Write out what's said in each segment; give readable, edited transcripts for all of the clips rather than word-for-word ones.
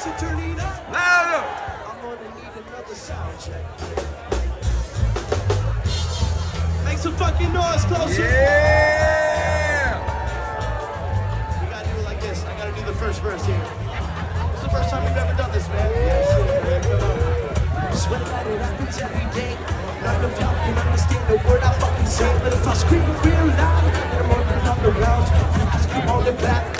So turn it up. Louder. I'm gonna need another sound check. Make some fucking noise closer. Yeah. We gotta do it like this. I gotta do the first verse here. It's the first time we've ever done this, man. Yeah, shit, man. Come on. Swear that it happens every day. None of y'all can understand the word I fucking say. But if I scream it real loud, I'm on the round. Just come on and clap.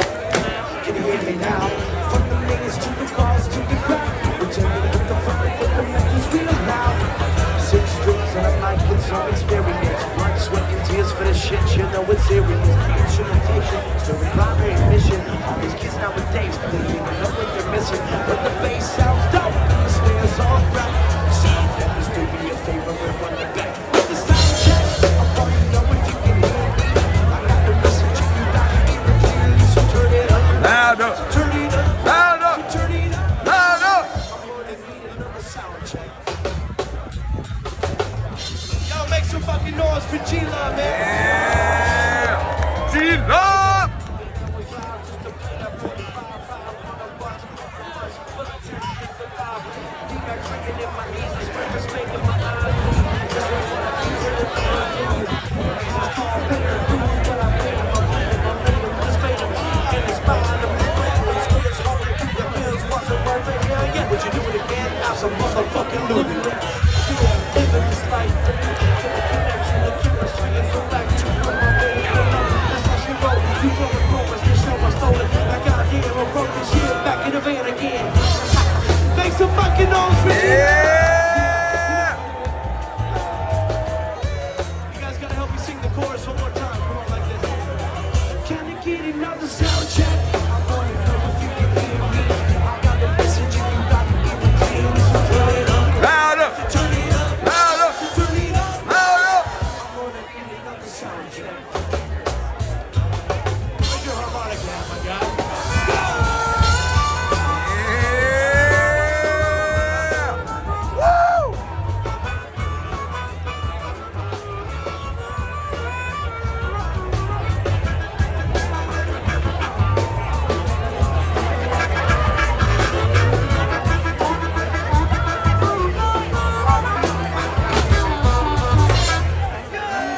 Can you hear me now? From the millions to the bars to the crowd. Pretending with the fun, but the memories real loud. 6 strings and a mic and some experience. Blood, sweat, and tears for the shit, you know it's serious. Instrumentation, still the primary mission. All these kids nowadays, they don't even know what they're missing. But the bass sounds dope, the snares all right. Sound vendors do me a favor and run it back. With the sound check, I want to know if you can hear me. I got the message if you got it clearly, so turn it up. Louder. Turn it up. Louder. Turn it up. Louder. I'm gonna need another sound check. Yo, make some fucking noise for G-Love, man. Yeah. G-Love. Would you do it again? I'm some motherfucking loony. Living this life, connection, the chemistry, and so back to my baby. That's how she wrote. You wrote the chorus, the show I stole it. I got here and wrote this shit back in the van again. Make some fucking noise for you.